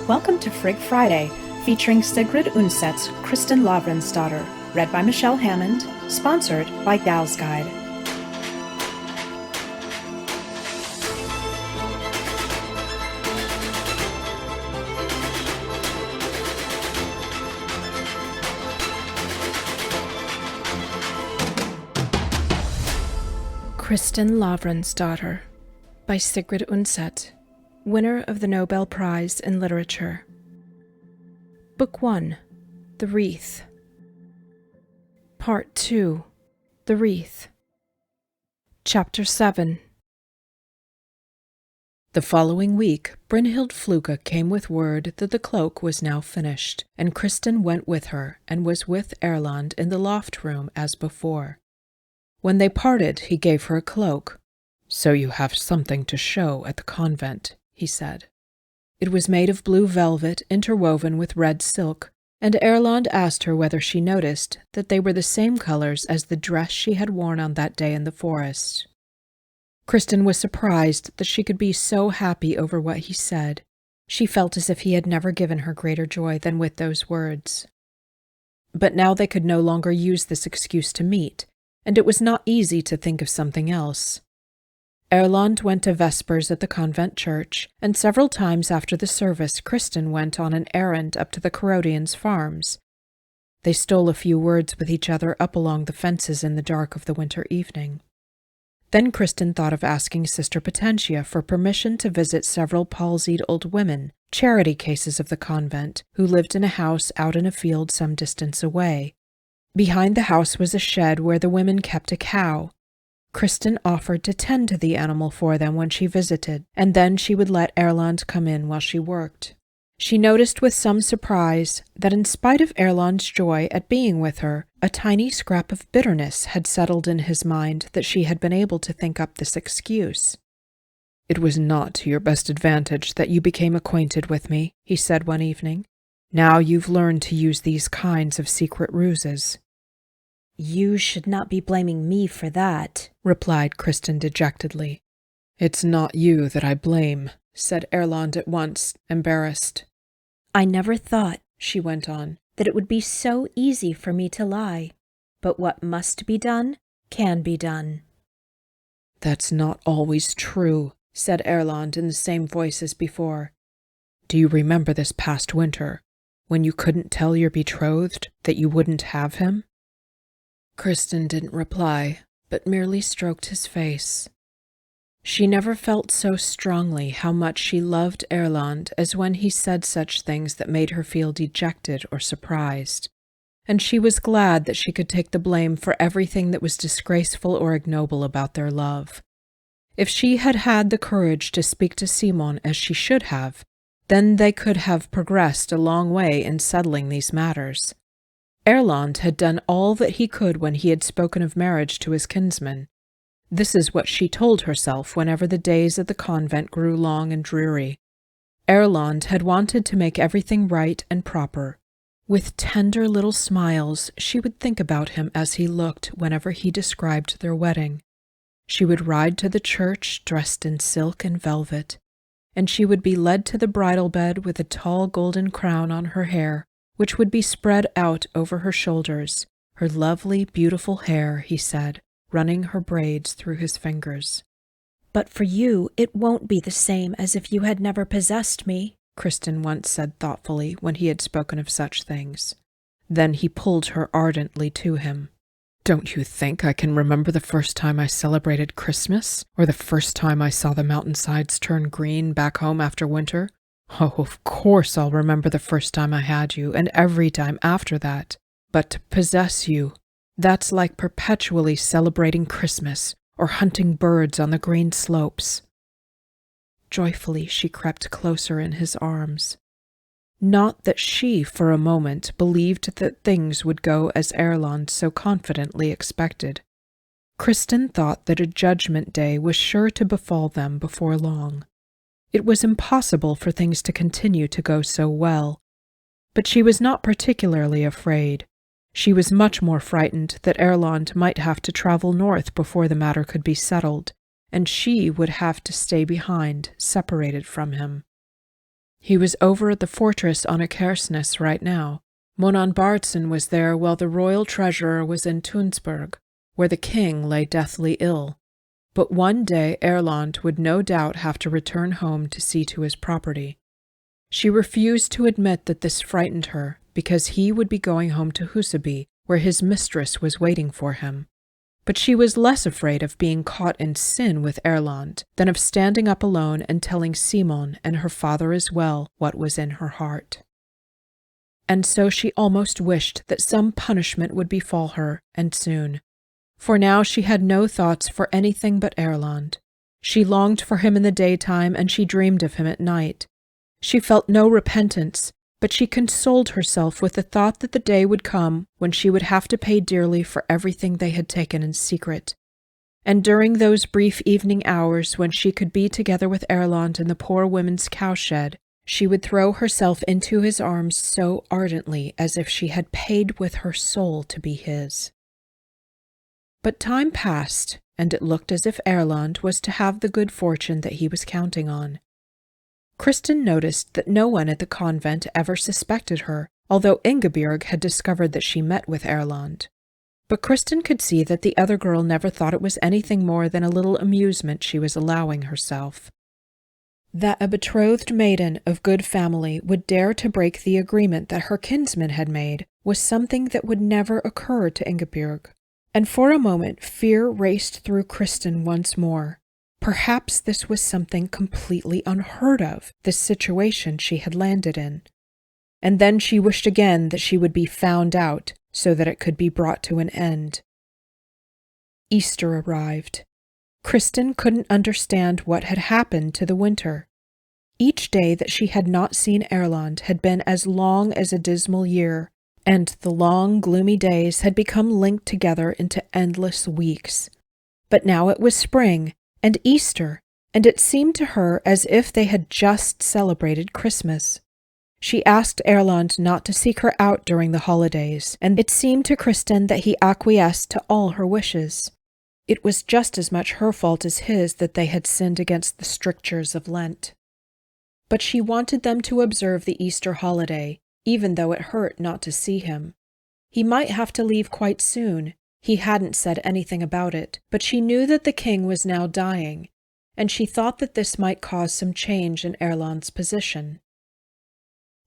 Welcome to Frigg Friday, featuring Sigrid Undset's Kristin Lavransdatter, read by Michelle Hammond, sponsored by Gal's Guide. Kristin Lavransdatter by Sigrid Undset, winner of the Nobel Prize in Literature. Book 1, The Wreath. Part 2, The Wreath. Chapter 7. The following week, Brynhild Fluga came with word that the cloak was now finished, and Kristin went with her and was with Erland in the loft room as before. When they parted, he gave her a cloak. "So you have something to show at the convent," he said. It was made of blue velvet interwoven with red silk, and Erland asked her whether she noticed that they were the same colors as the dress she had worn on that day in the forest. Kristin was surprised that she could be so happy over what he said. She felt as if he had never given her greater joy than with those words. But now they could no longer use this excuse to meet, and it was not easy to think of something else. Erland went to vespers at the convent church, and several times after the service Kristin went on an errand up to the Corodians' farms. They stole a few words with each other up along the fences in the dark of the winter evening. Then Kristin thought of asking Sister Potentia for permission to visit several palsied old women, charity cases of the convent, who lived in a house out in a field some distance away. Behind the house was a shed where the women kept a cow. Kristin offered to tend to the animal for them when she visited, and then she would let Erland come in while she worked. She noticed with some surprise that in spite of Erland's joy at being with her, a tiny scrap of bitterness had settled in his mind that she had been able to think up this excuse. "It was not to your best advantage that you became acquainted with me," he said one evening. "Now you've learned to use these kinds of secret ruses." "You should not be blaming me for that," replied Kristin dejectedly. "It's not you that I blame," said Erland at once, embarrassed. "I never thought," she went on, "that it would be so easy for me to lie. But what must be done can be done." "That's not always true," said Erland in the same voice as before. "Do you remember this past winter, when you couldn't tell your betrothed that you wouldn't have him?" Kristin didn't reply, but merely stroked his face. She never felt so strongly how much she loved Erland as when he said such things that made her feel dejected or surprised, and she was glad that she could take the blame for everything that was disgraceful or ignoble about their love. If she had had the courage to speak to Simon as she should have, then they could have progressed a long way in settling these matters. Erland had done all that he could when he had spoken of marriage to his kinsman. This is what she told herself whenever the days at the convent grew long and dreary. Erland had wanted to make everything right and proper. With tender little smiles, she would think about him as he looked whenever he described their wedding. She would ride to the church dressed in silk and velvet, and she would be led to the bridal bed with a tall golden crown on her hair, which would be spread out over her shoulders, her lovely, beautiful hair, he said, running her braids through his fingers. "But for you, it won't be the same as if you had never possessed me," Kristin once said thoughtfully when he had spoken of such things. Then he pulled her ardently to him. "Don't you think I can remember the first time I celebrated Christmas, or the first time I saw the mountainsides turn green back home after winter? Oh, of course I'll remember the first time I had you, and every time after that. But to possess you, that's like perpetually celebrating Christmas, or hunting birds on the green slopes." Joyfully she crept closer in his arms. Not that she, for a moment, believed that things would go as Erland so confidently expected. Kristin thought that a judgment day was sure to befall them before long. It was impossible for things to continue to go so well. But she was not particularly afraid. She was much more frightened that Erland might have to travel north before the matter could be settled, and she would have to stay behind, separated from him. He was over at the fortress on Akersness right now. Monan Bardson was there while the royal treasurer was in Tunsberg, where the king lay deathly ill. But one day Erland would no doubt have to return home to see to his property. She refused to admit that this frightened her, because he would be going home to Huseby, where his mistress was waiting for him. But she was less afraid of being caught in sin with Erland than of standing up alone and telling Simon and her father as well what was in her heart. And so she almost wished that some punishment would befall her, and soon. For now she had no thoughts for anything but Erland. She longed for him in the daytime, and she dreamed of him at night. She felt no repentance, but she consoled herself with the thought that the day would come when she would have to pay dearly for everything they had taken in secret. And during those brief evening hours when she could be together with Erland in the poor women's cowshed, she would throw herself into his arms so ardently as if she had paid with her soul to be his. But time passed, and it looked as if Erland was to have the good fortune that he was counting on. Kristin noticed that no one at the convent ever suspected her, although Ingebjorg had discovered that she met with Erland. But Kristin could see that the other girl never thought it was anything more than a little amusement she was allowing herself. That a betrothed maiden of good family would dare to break the agreement that her kinsman had made was something that would never occur to Ingebjorg. And for a moment fear raced through Kristin once more. Perhaps this was something completely unheard of, this situation she had landed in. And then she wished again that she would be found out, so that it could be brought to an end. Easter arrived. Kristin couldn't understand what had happened to the winter. Each day that she had not seen Erland had been as long as a dismal year, and the long, gloomy days had become linked together into endless weeks. But now it was spring, and Easter, and it seemed to her as if they had just celebrated Christmas. She asked Erland not to seek her out during the holidays, and it seemed to Kristin that he acquiesced to all her wishes. It was just as much her fault as his that they had sinned against the strictures of Lent. But she wanted them to observe the Easter holiday, even though it hurt not to see him. He might have to leave quite soon. He hadn't said anything about it, but she knew that the king was now dying, and she thought that this might cause some change in Erland's position.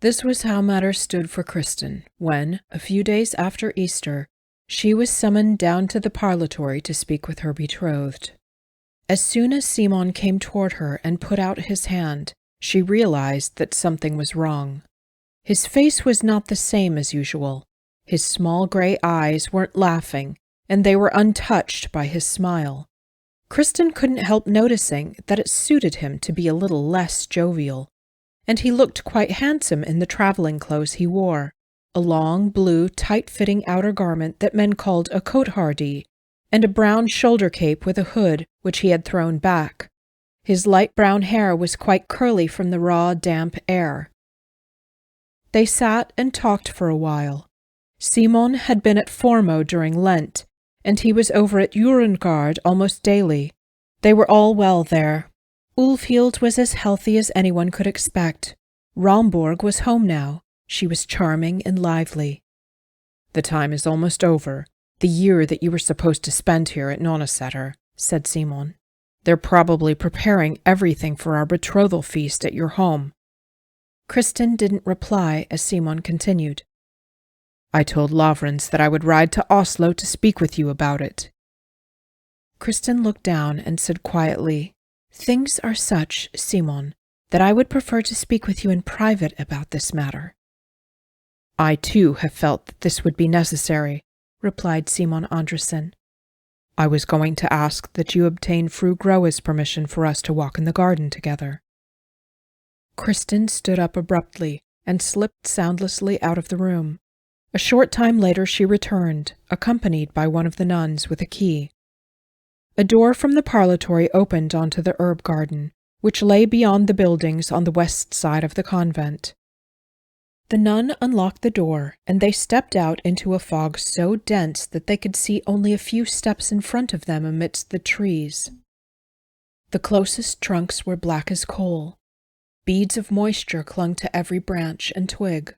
This was how matters stood for Kristin, when, a few days after Easter, she was summoned down to the parlotory to speak with her betrothed. As soon as Simon came toward her and put out his hand, she realized that something was wrong. His face was not the same as usual. His small gray eyes weren't laughing, and they were untouched by his smile. Kristin couldn't help noticing that it suited him to be a little less jovial, and he looked quite handsome in the traveling clothes he wore, a long, blue, tight-fitting outer garment that men called a cotehardie, and a brown shoulder cape with a hood which he had thrown back. His light brown hair was quite curly from the raw, damp air. They sat and talked for a while. Simon had been at Formo during Lent, and he was over at Jurengard almost daily. They were all well there. Ulfhild was as healthy as anyone could expect. Romborg was home now. She was charming and lively. "The time is almost over, the year that you were supposed to spend here at Nonnesetter," said Simon. "They're probably preparing everything for our betrothal feast at your home." Kristin didn't reply as Simon continued. "I told Lavrans that I would ride to Oslo to speak with you about it." Kristin looked down and said quietly, "Things are such, Simon, that I would prefer to speak with you in private about this matter." "I too have felt that this would be necessary," replied Simon Andresen. "I was going to ask that you obtain Fru Groa's permission for us to walk in the garden together." Kristin stood up abruptly and slipped soundlessly out of the room. A short time later she returned, accompanied by one of the nuns with a key. A door from the parlotory opened onto the herb garden, which lay beyond the buildings on the west side of the convent. The nun unlocked the door, and they stepped out into a fog so dense that they could see only a few steps in front of them amidst the trees. The closest trunks were black as coal. Beads of moisture clung to every branch and twig.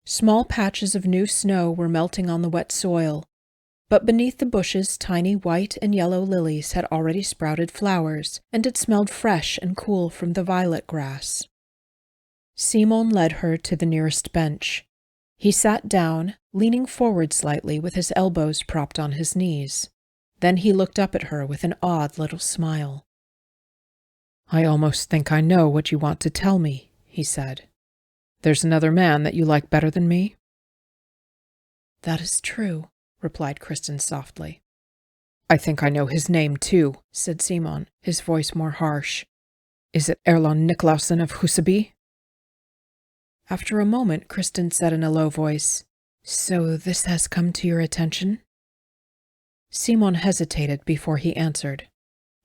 Small patches of new snow were melting on the wet soil, but beneath the bushes tiny white and yellow lilies had already sprouted flowers, and it smelled fresh and cool from the violet grass. Simon led her to the nearest bench. He sat down, leaning forward slightly with his elbows propped on his knees. Then he looked up at her with an odd little smile. "I almost think I know what you want to tell me," he said. "There's another man that you like better than me?" "That is true," replied Kristin softly. "I think I know his name, too," said Simon, his voice more harsh. "Is it Erland Niklausen of Huseby?" After a moment, Kristin said in a low voice, "So this has come to your attention?" Simon hesitated before he answered.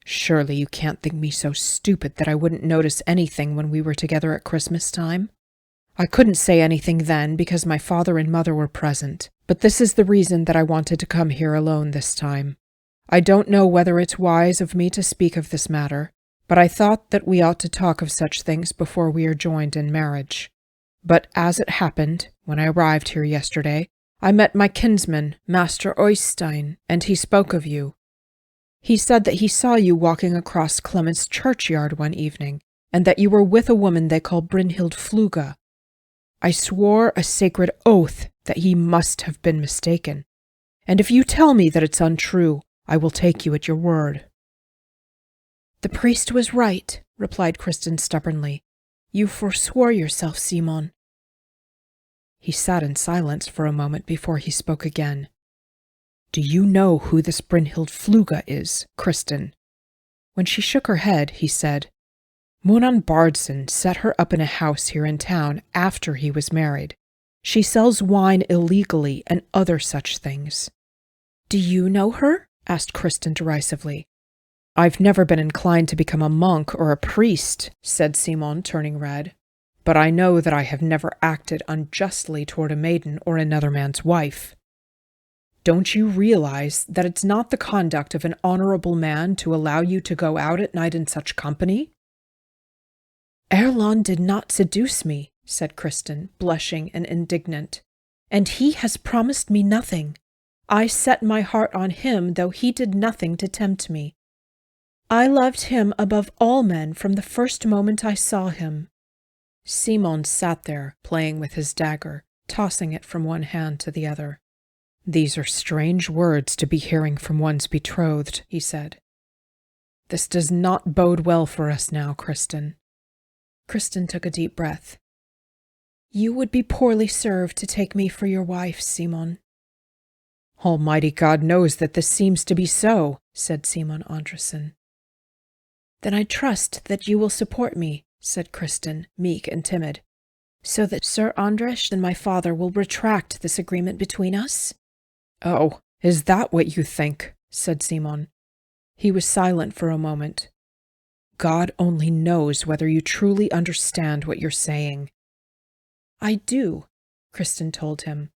"Surely you can't think me so stupid that I wouldn't notice anything when we were together at Christmas time? I couldn't say anything then because my father and mother were present, but this is the reason that I wanted to come here alone this time. I don't know whether it's wise of me to speak of this matter, but I thought that we ought to talk of such things before we are joined in marriage. But as it happened, when I arrived here yesterday, I met my kinsman, Master Oystein, and he spoke of you. He said that he saw you walking across Clement's churchyard one evening, and that you were with a woman they call Brynhild Fluga. I swore a sacred oath that he must have been mistaken, and if you tell me that it's untrue, I will take you at your word." "The priest was right," replied Kristin stubbornly. "You forswore yourself, Simon." He sat in silence for a moment before he spoke again. "Do you know who this Brynhild Fluga is, Kristin?" When she shook her head, he said, "Munan Bardson set her up in a house here in town after he was married. She sells wine illegally and other such things." "Do you know her?" asked Kristin derisively. "I've never been inclined to become a monk or a priest," said Simon, turning red. "But I know that I have never acted unjustly toward a maiden or another man's wife. Don't you realize that it's not the conduct of an honorable man to allow you to go out at night in such company?" "Erland did not seduce me," said Kristin, blushing and indignant, "and he has promised me nothing. I set my heart on him, though he did nothing to tempt me. I loved him above all men from the first moment I saw him." Simon sat there, playing with his dagger, tossing it from one hand to the other. "These are strange words to be hearing from one's betrothed," he said. "This does not bode well for us now, Kristin." Kristin took a deep breath. "You would be poorly served to take me for your wife, Simon." "Almighty God knows that this seems to be so," said Simon Andresen. "Then I trust that you will support me," said Kristin, meek and timid, "so that Sir Andres and my father will retract this agreement between us." "Oh, is that what you think?" said Simon. He was silent for a moment. "God only knows whether you truly understand what you're saying." "I do," Kristin told him.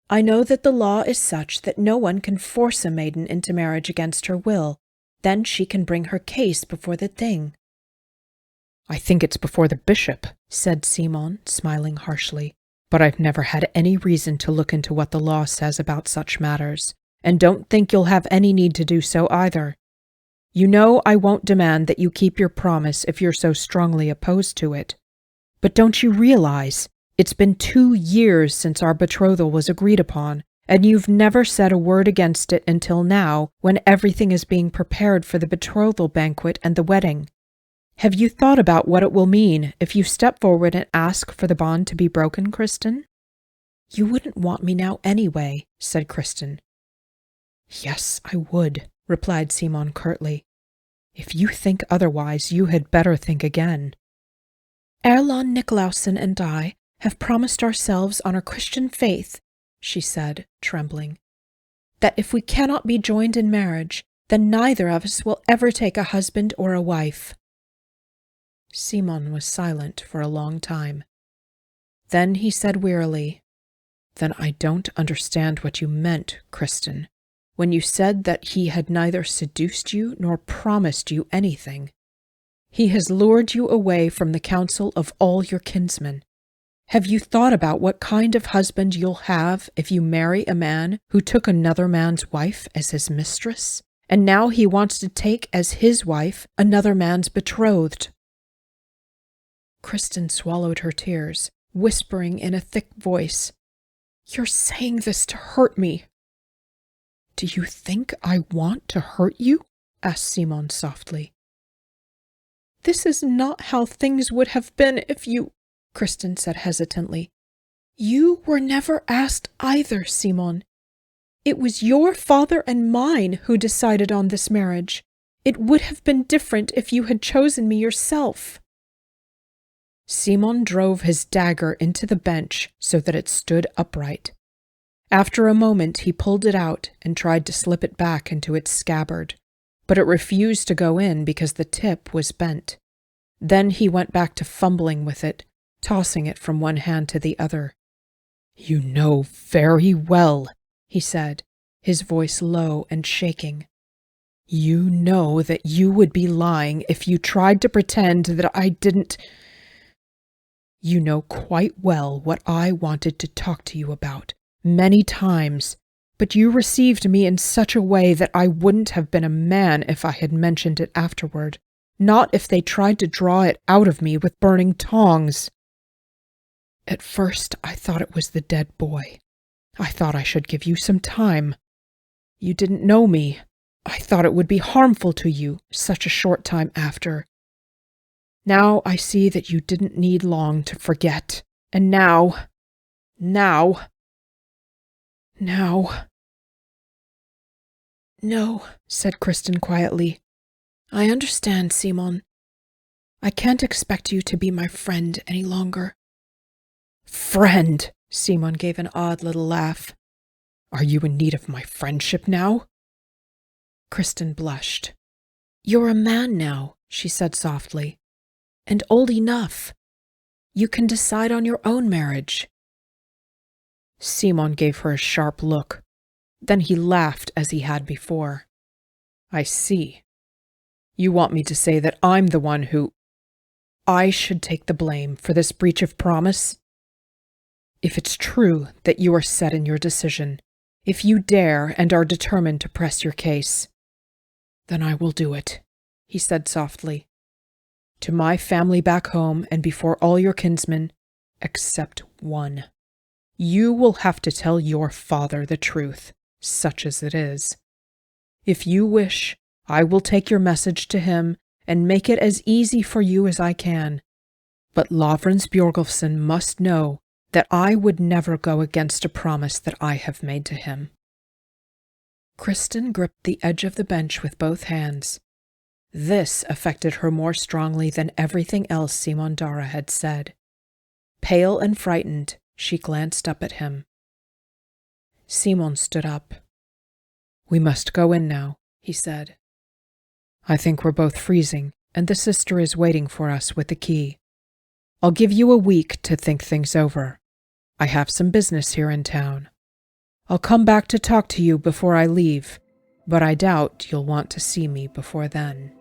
"I know that the law is such that no one can force a maiden into marriage against her will. Then she can bring her case before the thing." "I think it's before the bishop," said Simon, smiling harshly. "But I've never had any reason to look into what the law says about such matters, and don't think you'll have any need to do so either. You know I won't demand that you keep your promise if you're so strongly opposed to it. But don't you realize it's been 2 years since our betrothal was agreed upon, and you've never said a word against it until now, when everything is being prepared for the betrothal banquet and the wedding. Have you thought about what it will mean if you step forward and ask for the bond to be broken, Kristin?" "You wouldn't want me now anyway," said Kristin. "Yes, I would," replied Simon curtly. "If you think otherwise, you had better think again." "Erland Niklausen and I have promised ourselves on our Christian faith," she said, trembling, "that if we cannot be joined in marriage, then neither of us will ever take a husband or a wife." Simon was silent for a long time. Then he said wearily, "Then I don't understand what you meant, Kristin, when you said that he had neither seduced you nor promised you anything. He has lured you away from the counsel of all your kinsmen. Have you thought about what kind of husband you'll have if you marry a man who took another man's wife as his mistress? And now he wants to take as his wife another man's betrothed. Kristin swallowed her tears, whispering in a thick voice, "You're saying this to hurt me." "Do you think I want to hurt you?" asked Simon softly. "This is not how things would have been if you," Kristin said hesitantly. "You were never asked either, Simon. It was your father and mine who decided on this marriage. It would have been different if you had chosen me yourself." Simon drove his dagger into the bench so that it stood upright. After a moment he pulled it out and tried to slip it back into its scabbard, but it refused to go in because the tip was bent. Then he went back to fumbling with it, tossing it from one hand to the other. "You know very well," he said, his voice low and shaking. "You know that you would be lying if you tried to pretend that I didn't. You know quite well what I wanted to talk to you about, many times, but you received me in such a way that I wouldn't have been a man if I had mentioned it afterward, not if they tried to draw it out of me with burning tongs. At first I thought it was the dead boy. I thought I should give you some time. You didn't know me. I thought it would be harmful to you such a short time after. Now I see that you didn't need long to forget. And now... "No," said Kristin quietly. "I understand, Simon. I can't expect you to be my friend any longer." "Friend!" Simon gave an odd little laugh. "Are you in need of my friendship now?" Kristin blushed. "You're a man now," she said softly, "and old enough. You can decide on your own marriage." Simon gave her a sharp look. Then he laughed as he had before. "I see. You want me to say that I'm the one who... I should take the blame for this breach of promise? If it's true that you are set in your decision, if you dare and are determined to press your case, then I will do it," he said softly. "To my family back home and before all your kinsmen, except one. You will have to tell your father the truth, such as it is. If you wish, I will take your message to him and make it as easy for you as I can. But Lavransdatter must know that I would never go against a promise that I have made to him." Kristin gripped the edge of the bench with both hands. This affected her more strongly than everything else Simon Dara had said. Pale and frightened, she glanced up at him. Simon stood up. "We must go in now," he said. "I think we're both freezing, and the sister is waiting for us with the key. I'll give you a week to think things over. I have some business here in town. I'll come back to talk to you before I leave, but I doubt you'll want to see me before then."